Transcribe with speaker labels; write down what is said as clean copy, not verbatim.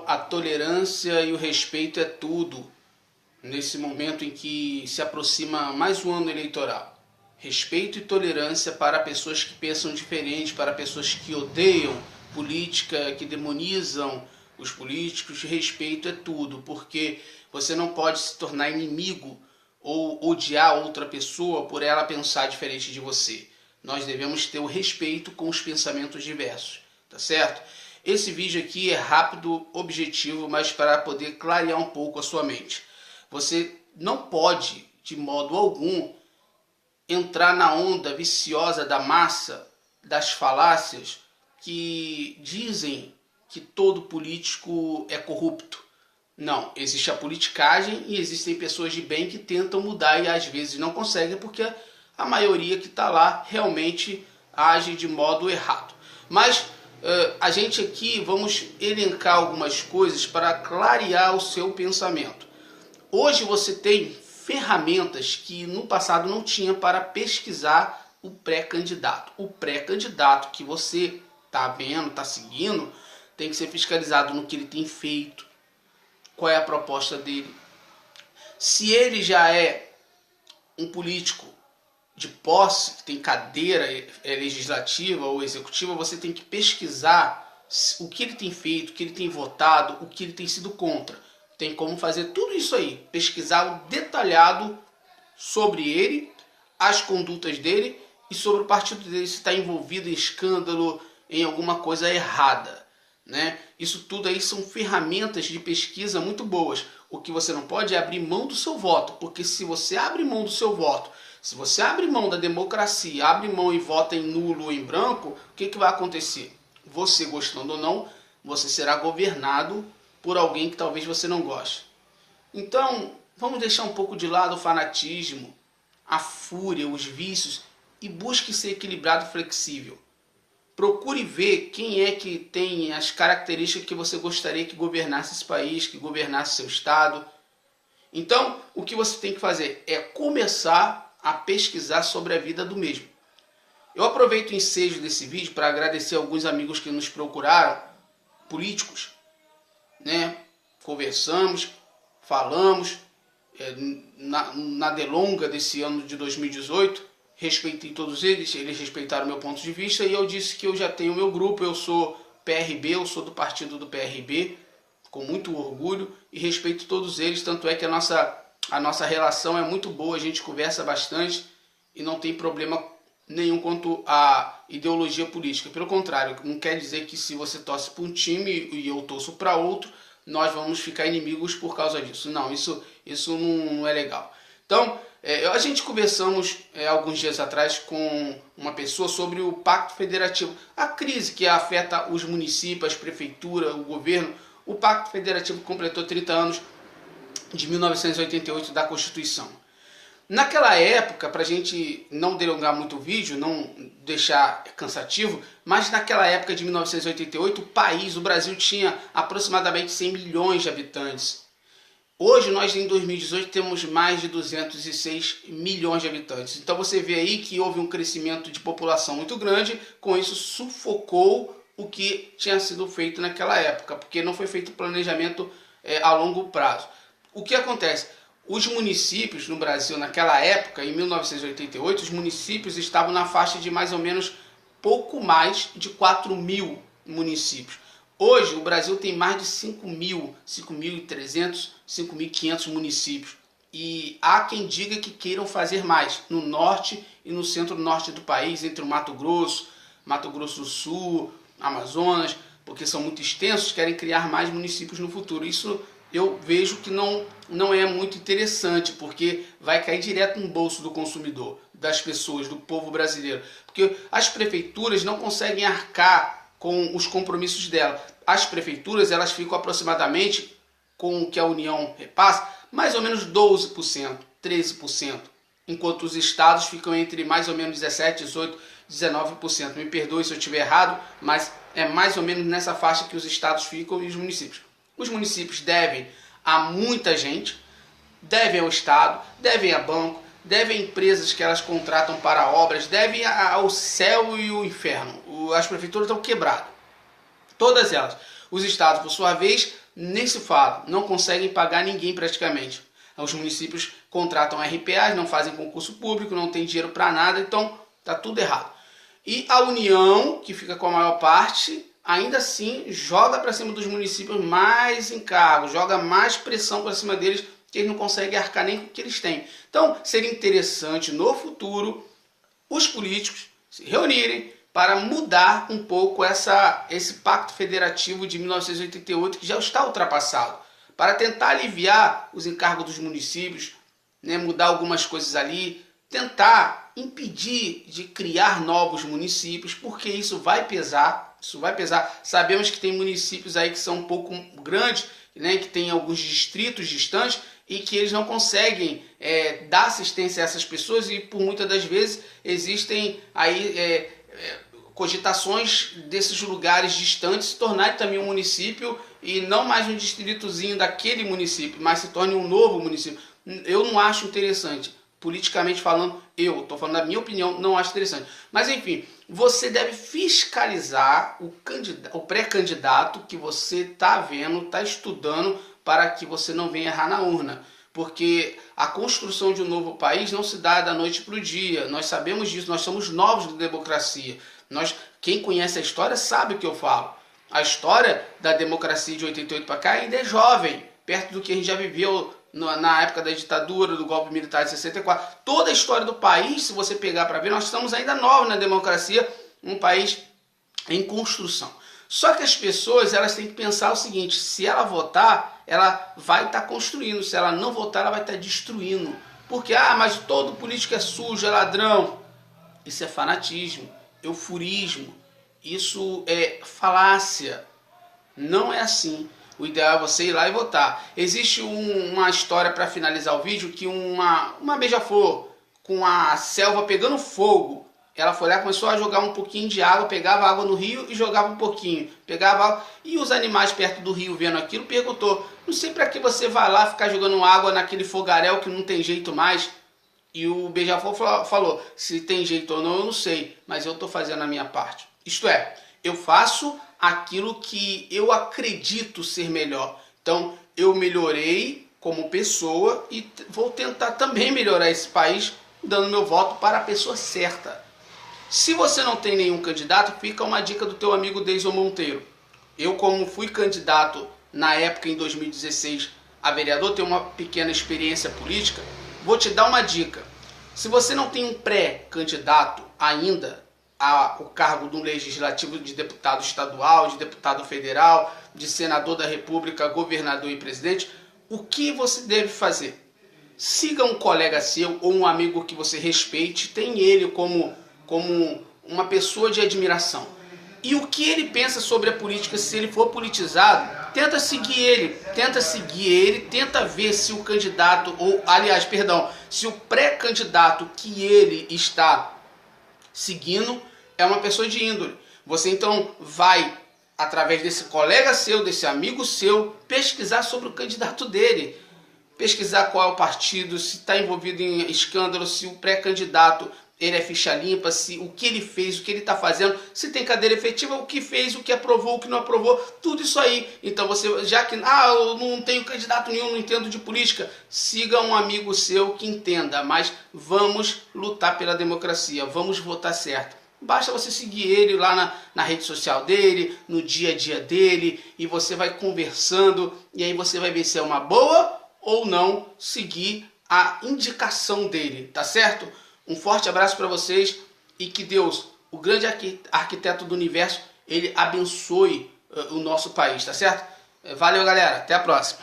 Speaker 1: A tolerância e o respeito é tudo nesse momento em que se aproxima mais um ano eleitoral. Respeito e tolerância para pessoas que pensam diferente, para pessoas que odeiam política, que demonizam os políticos. Respeito é tudo, porque você não pode se tornar inimigo ou odiar outra pessoa por ela pensar diferente de você. Nós devemos ter o respeito com os pensamentos diversos, tá certo? Esse vídeo aqui é rápido, objetivo, mas para poder clarear um pouco a sua mente. Você não pode, de modo algum, entrar na onda viciosa da massa, das falácias que dizem que todo político é corrupto. Não, existe a politicagem e existem pessoas de bem que tentam mudar e às vezes não conseguem porque a maioria que está lá realmente age de modo errado. Mas a gente aqui vamos elencar algumas coisas para clarear o seu pensamento. Hoje você tem ferramentas que no passado não tinha para pesquisar o pré-candidato. O pré-candidato que você está vendo, está seguindo, tem que ser fiscalizado no que ele tem feito, qual é a proposta dele. Se ele já é um político de posse, que tem cadeira legislativa ou executiva, você tem que pesquisar o que ele tem feito, o que ele tem votado, o que ele tem sido contra. Tem como fazer tudo isso aí, pesquisar o detalhado sobre ele, as condutas dele e sobre o partido dele, se está envolvido em escândalo, em alguma coisa errada, né? Isso tudo aí são ferramentas de pesquisa muito boas. O que você não pode é abrir mão do seu voto, porque se você abre mão do seu voto, se você abre mão da democracia, abre mão e vota em nulo ou em branco, o que vai acontecer? Você, gostando ou não, você será governado por alguém que talvez você não goste. Então, vamos deixar um pouco de lado o fanatismo, a fúria, os vícios e busque ser equilibrado e flexível. Procure ver quem é que tem as características que você gostaria que governasse esse país, que governasse seu estado. Então, o que você tem que fazer é começar a pesquisar sobre a vida do mesmo. Eu aproveito o ensejo desse vídeo para agradecer alguns amigos que nos procuraram, políticos, né? Conversamos, falamos na delonga desse ano de 2018, respeitei todos eles respeitaram o meu ponto de vista e eu disse que eu já tenho o meu grupo, eu sou PRB, eu sou do partido do PRB, com muito orgulho e respeito todos eles, tanto é que a nossa relação é muito boa, a gente conversa bastante e não tem problema nenhum quanto à ideologia política. Pelo contrário, não quer dizer que se você torce para um time e eu torço para outro, nós vamos ficar inimigos por causa disso. Não, isso não é legal. Então, a gente conversamos alguns dias atrás com uma pessoa sobre o Pacto Federativo, a crise que afeta os municípios, as prefeituras, o governo. O Pacto Federativo completou 30 anos de 1988 da Constituição. Naquela época, para a gente não delongar muito o vídeo, não deixar cansativo, mas naquela época de 1988, o Brasil tinha aproximadamente 100 milhões de habitantes. Hoje, nós em 2018 temos mais de 206 milhões de habitantes. Então você vê aí que houve um crescimento de população muito grande, com isso sufocou o que tinha sido feito naquela época, porque não foi feito planejamento a longo prazo. O que acontece? Os municípios no Brasil naquela época, em 1988, os municípios estavam na faixa de mais ou menos pouco mais de 4 mil municípios. Hoje o Brasil tem mais de 5.300, 5.500 municípios. E há quem diga que queiram fazer mais no norte e no centro-norte do país, entre o Mato Grosso do Sul, Amazonas, porque são muito extensos, querem criar mais municípios no futuro. Isso eu vejo que não é muito interessante, porque vai cair direto no bolso do consumidor, das pessoas, do povo brasileiro. Porque as prefeituras não conseguem arcar com os compromissos dela. As prefeituras, elas ficam aproximadamente, com o que a União repassa, mais ou menos 12%, 13%. Enquanto os estados ficam entre mais ou menos 17%, 18%, 19%. Me perdoe se eu estiver errado, mas é mais ou menos nessa faixa que os estados ficam e os municípios. Os municípios devem a muita gente, devem ao Estado, devem a banco, devem a empresas que elas contratam para obras, devem ao céu e o inferno. As prefeituras estão quebradas, todas elas. Os estados, por sua vez, nem se fala, não conseguem pagar ninguém praticamente. Os municípios contratam RPAs, não fazem concurso público, não tem dinheiro para nada, então tá tudo errado. E a União, que fica com a maior parte, ainda assim joga para cima dos municípios mais encargos, joga mais pressão para cima deles, que eles não conseguem arcar nem com o que eles têm. Então seria interessante no futuro os políticos se reunirem para mudar um pouco esse pacto federativo de 1988, que já está ultrapassado, para tentar aliviar os encargos dos municípios, né, mudar algumas coisas ali, tentar impedir de criar novos municípios, porque isso vai pesar, Sabemos que tem municípios aí que são um pouco grandes, né, que tem alguns distritos distantes e que eles não conseguem dar assistência a essas pessoas, e por muitas das vezes existem aí cogitações desses lugares distantes se tornarem também um município e não mais um distritozinho daquele município, mas se torne um novo município. Eu não acho interessante. Politicamente falando, eu estou falando da minha opinião, não acho interessante. Mas enfim, você deve fiscalizar o pré-candidato que você está vendo, está estudando, para que você não venha errar na urna. Porque a construção de um novo país não se dá da noite para o dia. Nós sabemos disso, nós somos novos na democracia. Quem conhece a história sabe o que eu falo. A história da democracia de 88 para cá ainda é jovem, perto do que a gente já viveu na época da ditadura, do golpe militar de 64. Toda a história do país, se você pegar para ver, nós estamos ainda novos na democracia, um país em construção. Só que as pessoas, elas têm que pensar o seguinte: se ela votar, ela vai estar construindo; se ela não votar, ela vai estar destruindo. Porque, mas todo político é sujo, é ladrão. Isso é fanatismo, euforismo, isso é falácia. Não é assim. O ideal é você ir lá e votar. Existe uma história para finalizar o vídeo, que uma beija-flor com a selva pegando fogo, ela foi lá e começou a jogar um pouquinho de água, pegava água no rio e jogava um pouquinho, pegava água, e os animais perto do rio vendo aquilo perguntou: não sei para que você vai lá ficar jogando água naquele fogaréu que não tem jeito mais. E o beija-flor falou: se tem jeito ou não, eu não sei, mas eu estou fazendo a minha parte. Isto é, eu faço aquilo que eu acredito ser melhor. Então, eu melhorei como pessoa e vou tentar também melhorar esse país, dando meu voto para a pessoa certa. Se você não tem nenhum candidato, fica uma dica do teu amigo Deison Monteiro. Eu, como fui candidato na época, em 2016, a vereador, tenho uma pequena experiência política, vou te dar uma dica. Se você não tem um pré-candidato ainda ao cargo do legislativo, de deputado estadual, de deputado federal, de senador da república, governador e presidente, o que você deve fazer? Siga um colega seu ou um amigo que você respeite, tem ele como uma pessoa de admiração. E o que ele pensa sobre a política, se ele for politizado, tenta seguir ele, tenta ver se o candidato, se o pré-candidato que ele está seguindo é uma pessoa de índole. Você então vai, através desse colega seu, desse amigo seu, pesquisar sobre o candidato dele. Pesquisar qual é o partido, se está envolvido em escândalo, se o pré-candidato ele é ficha limpa, se o que ele fez, o que ele está fazendo, se tem cadeira efetiva, o que fez, o que aprovou, o que não aprovou, tudo isso aí. Então você, já que eu não tenho candidato nenhum, não entendo de política, siga um amigo seu que entenda, mas vamos lutar pela democracia, vamos votar certo. Basta você seguir ele lá na rede social dele, no dia a dia dele, e você vai conversando, e aí você vai ver se é uma boa ou não seguir a indicação dele, tá certo? Um forte abraço para vocês e que Deus, o grande arquiteto do universo, ele abençoe o nosso país, tá certo? Valeu, galera. Até a próxima.